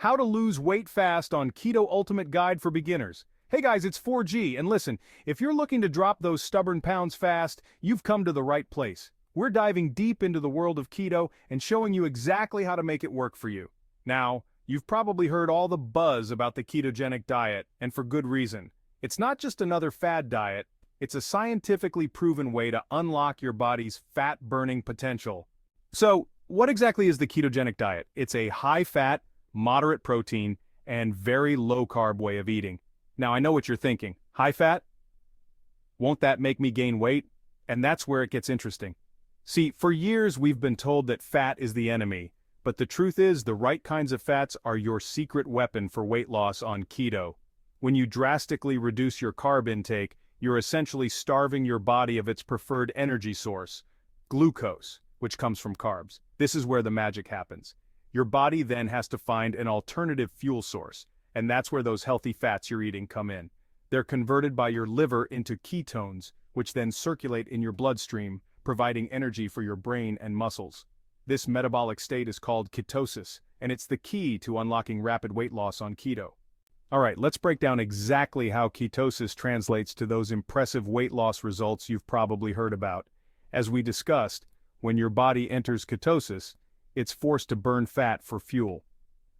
How to lose weight fast on Keto Ultimate Guide for Beginners. Hey guys, it's 4G, and listen, if you're looking to drop those stubborn pounds fast, you've come to the right place. We're diving deep into the world of keto and showing you exactly how to make it work for you. Now, you've probably heard all the buzz about the ketogenic diet, and for good reason. It's not just another fad diet, it's a scientifically proven way to unlock your body's fat-burning potential. So, what exactly is the ketogenic diet? It's a high-fat, moderate protein, and very low-carb way of eating. Now, I know what you're thinking. High-fat? Won't that make me gain weight? And that's where it gets interesting. See, for years we've been told that fat is the enemy, but the truth is the right kinds of fats are your secret weapon for weight loss on keto. When you drastically reduce your carb intake, you're essentially starving your body of its preferred energy source, glucose, which comes from carbs. This is where the magic happens. Your body then has to find an alternative fuel source, and that's where those healthy fats you're eating come in. They're converted by your liver into ketones, which then circulate in your bloodstream, providing energy for your brain and muscles. This metabolic state is called ketosis, and it's the key to unlocking rapid weight loss on keto. Alright, let's break down exactly how ketosis translates to those impressive weight loss results you've probably heard about. As we discussed, when your body enters ketosis, it's forced to burn fat for fuel.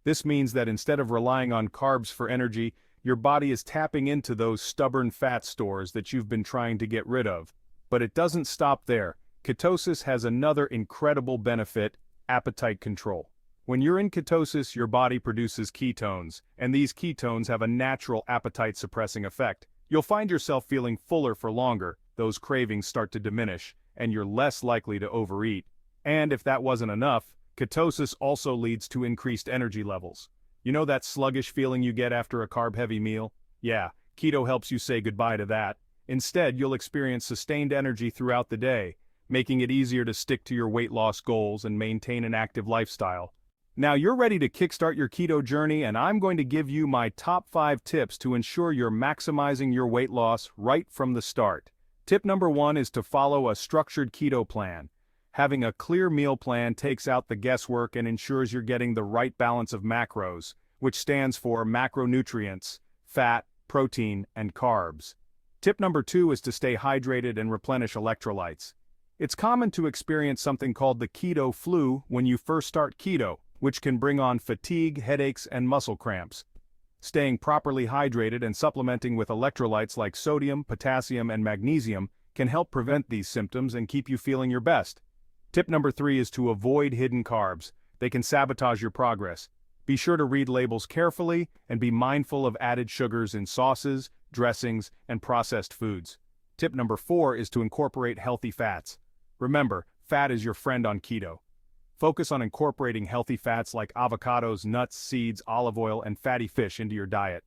This means that instead of relying on carbs for energy, your body is tapping into those stubborn fat stores that you've been trying to get rid of. But it doesn't stop there. Ketosis has another incredible benefit: appetite control. When you're in ketosis, your body produces ketones, and these ketones have a natural appetite-suppressing effect. You'll find yourself feeling fuller for longer, those cravings start to diminish, and you're less likely to overeat. And if that wasn't enough, ketosis also leads to increased energy levels. You know that sluggish feeling you get after a carb-heavy meal? Yeah, keto helps you say goodbye to that. Instead, you'll experience sustained energy throughout the day, making it easier to stick to your weight loss goals and maintain an active lifestyle. Now you're ready to kickstart your keto journey, and I'm going to give you my top 5 tips to ensure you're maximizing your weight loss right from the start. Tip number 1 is to follow a structured keto plan. Having a clear meal plan takes out the guesswork and ensures you're getting the right balance of macros, which stands for macronutrients, fat, protein, and carbs. Tip number 2 is to stay hydrated and replenish electrolytes. It's common to experience something called the keto flu when you first start keto, which can bring on fatigue, headaches, and muscle cramps. Staying properly hydrated and supplementing with electrolytes like sodium, potassium, and magnesium can help prevent these symptoms and keep you feeling your best. Tip number 3 is to avoid hidden carbs. They can sabotage your progress. Be sure to read labels carefully and be mindful of added sugars in sauces, dressings, and processed foods. Tip number 4 is to incorporate healthy fats. Remember, fat is your friend on keto. Focus on incorporating healthy fats like avocados, nuts, seeds, olive oil, and fatty fish into your diet.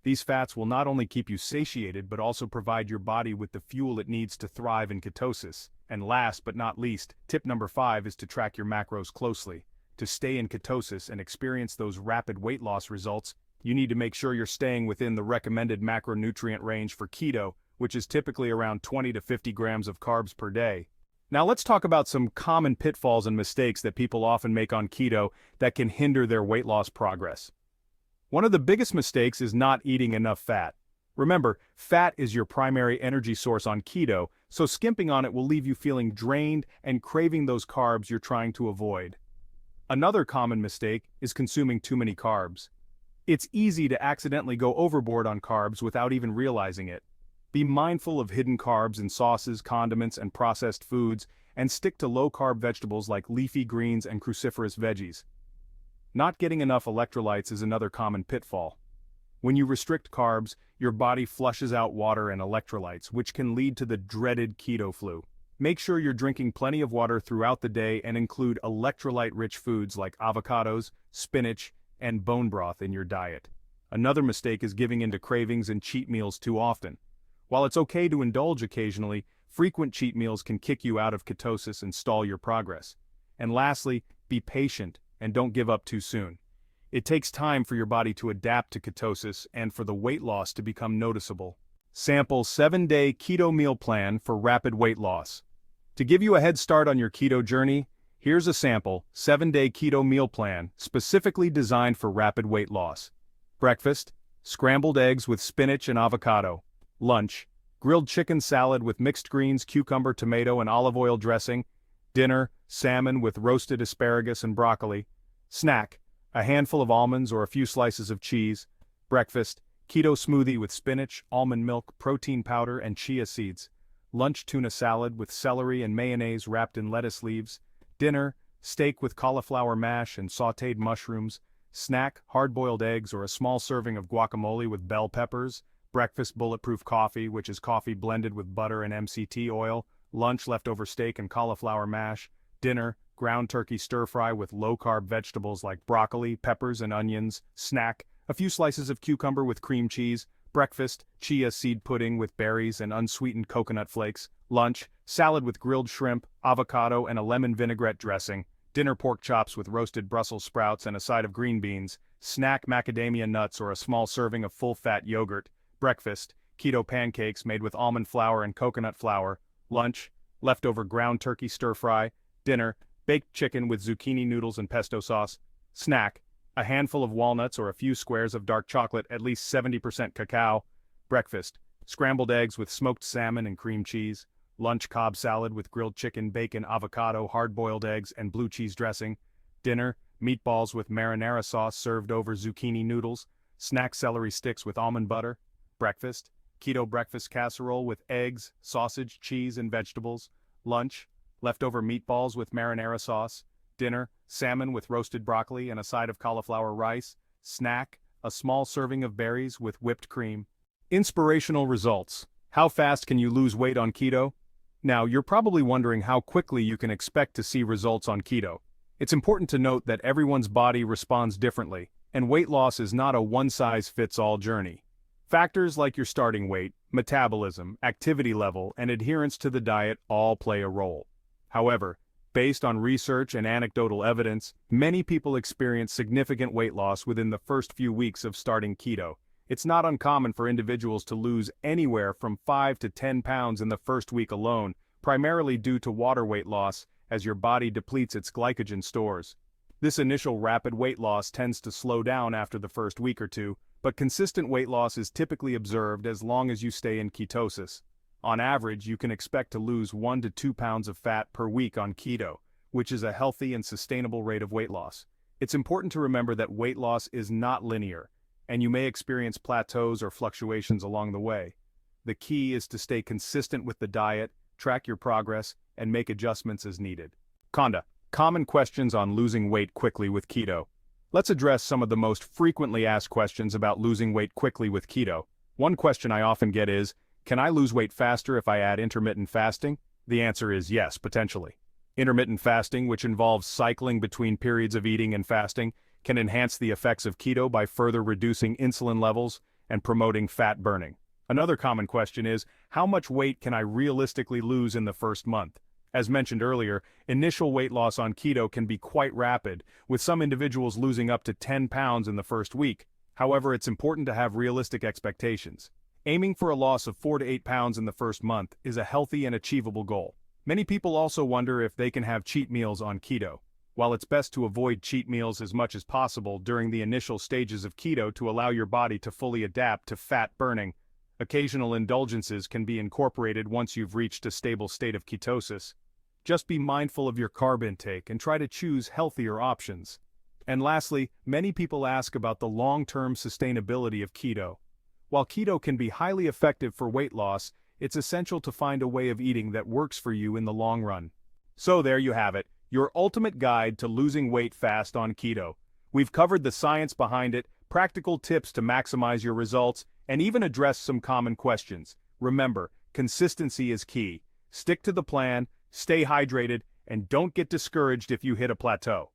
These fats will not only keep you satiated but also provide your body with the fuel it needs to thrive in ketosis. And last but not least, tip number 5 is to track your macros closely. To stay in ketosis and experience those rapid weight loss results, you need to make sure you're staying within the recommended macronutrient range for keto, which is typically around 20 to 50 grams of carbs per day. Now let's talk about some common pitfalls and mistakes that people often make on keto that can hinder their weight loss progress. One of the biggest mistakes is not eating enough fat. Remember, fat is your primary energy source on keto, so skimping on it will leave you feeling drained and craving those carbs you're trying to avoid. Another common mistake is consuming too many carbs. It's easy to accidentally go overboard on carbs without even realizing it. Be mindful of hidden carbs in sauces, condiments, and processed foods, and stick to low-carb vegetables like leafy greens and cruciferous veggies. Not getting enough electrolytes is another common pitfall. When you restrict carbs, your body flushes out water and electrolytes, which can lead to the dreaded keto flu. Make sure you're drinking plenty of water throughout the day and include electrolyte-rich foods like avocados, spinach, and bone broth in your diet. Another mistake is giving into cravings and cheat meals too often. While it's okay to indulge occasionally, frequent cheat meals can kick you out of ketosis and stall your progress. And lastly, be patient and don't give up too soon. It takes time for your body to adapt to ketosis and for the weight loss to become noticeable. Sample 7-day keto meal plan for rapid weight loss. To give you a head start on your keto journey, Here's a sample 7-day keto meal plan specifically designed for rapid weight loss. Breakfast, scrambled eggs with spinach and avocado. Lunch, grilled chicken salad with mixed greens, cucumber, tomato, and olive oil dressing. Dinner, salmon with roasted asparagus and broccoli. Snack, a handful of almonds or a few slices of cheese. Breakfast, keto smoothie with spinach, almond milk, protein powder, and chia seeds. Lunch, tuna salad with celery and mayonnaise wrapped in lettuce leaves. Dinner, steak with cauliflower mash and sautéed mushrooms. Snack, hard-boiled eggs or a small serving of guacamole with bell peppers. Breakfast, bulletproof coffee, which is coffee blended with butter and MCT oil. Lunch, leftover steak and cauliflower mash. Dinner, ground turkey stir-fry with low-carb vegetables like broccoli, peppers, and onions. Snack, a few slices of cucumber with cream cheese. Breakfast, chia seed pudding with berries and unsweetened coconut flakes. Lunch, salad with grilled shrimp, avocado, and a lemon vinaigrette dressing. Dinner, pork chops with roasted Brussels sprouts and a side of green beans. Snack, macadamia nuts or a small serving of full-fat yogurt. Breakfast, keto pancakes made with almond flour and coconut flour. Lunch, leftover ground turkey stir-fry. Dinner, baked chicken with zucchini noodles and pesto sauce. Snack, a handful of walnuts or a few squares of dark chocolate, at least 70% cacao. Breakfast, scrambled eggs with smoked salmon and cream cheese. Lunch, Cobb salad with grilled chicken, bacon, avocado, hard-boiled eggs, and blue cheese dressing. Dinner, meatballs with marinara sauce served over zucchini noodles. Snack, celery sticks with almond butter. Breakfast, keto breakfast casserole with eggs, sausage, cheese, and vegetables. Lunch, leftover meatballs with marinara sauce. Dinner, salmon with roasted broccoli and a side of cauliflower rice. Snack, a small serving of berries with whipped cream. Inspirational results. How fast can you lose weight on keto? Now, you're probably wondering how quickly you can expect to see results on keto. It's important to note that everyone's body responds differently, and weight loss is not a one-size-fits-all journey. Factors like your starting weight, metabolism, activity level, and adherence to the diet all play a role. However, based on research and anecdotal evidence, many people experience significant weight loss within the first few weeks of starting keto. It's not uncommon for individuals to lose anywhere from 5 to 10 pounds in the first week alone, primarily due to water weight loss, as your body depletes its glycogen stores. This initial rapid weight loss tends to slow down after the first week or two, but consistent weight loss is typically observed as long as you stay in ketosis. On average, you can expect to lose 1 to 2 pounds of fat per week on keto, which is a healthy and sustainable rate of weight loss. It's important to remember that weight loss is not linear, and you may experience plateaus or fluctuations along the way. The key is to stay consistent with the diet, track your progress, and make adjustments as needed. Common questions on losing weight quickly with keto. Let's address some of the most frequently asked questions about losing weight quickly with keto. One question I often get is, can I lose weight faster if I add intermittent fasting? The answer is yes, potentially. Intermittent fasting, which involves cycling between periods of eating and fasting, can enhance the effects of keto by further reducing insulin levels and promoting fat burning. Another common question is, how much weight can I realistically lose in the first month? As mentioned earlier, initial weight loss on keto can be quite rapid, with some individuals losing up to 10 pounds in the first week. However, it's important to have realistic expectations. Aiming for a loss of 4 to 8 pounds in the first month is a healthy and achievable goal. Many people also wonder if they can have cheat meals on keto. While it's best to avoid cheat meals as much as possible during the initial stages of keto to allow your body to fully adapt to fat burning, occasional indulgences can be incorporated once you've reached a stable state of ketosis. Just be mindful of your carb intake and try to choose healthier options. And lastly, many people ask about the long-term sustainability of keto. While keto can be highly effective for weight loss, it's essential to find a way of eating that works for you in the long run. So there you have it, your ultimate guide to losing weight fast on keto. We've covered the science behind it, practical tips to maximize your results, and even addressed some common questions. Remember, consistency is key. Stick to the plan, stay hydrated, and don't get discouraged if you hit a plateau.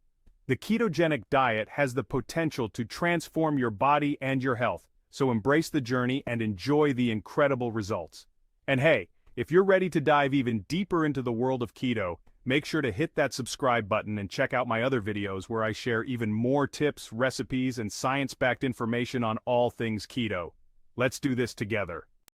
The ketogenic diet has the potential to transform your body and your health, so embrace the journey and enjoy the incredible results. And hey, if you're ready to dive even deeper into the world of keto, make sure to hit that subscribe button and check out my other videos where I share even more tips, recipes, and science-backed information on all things keto. Let's do this together.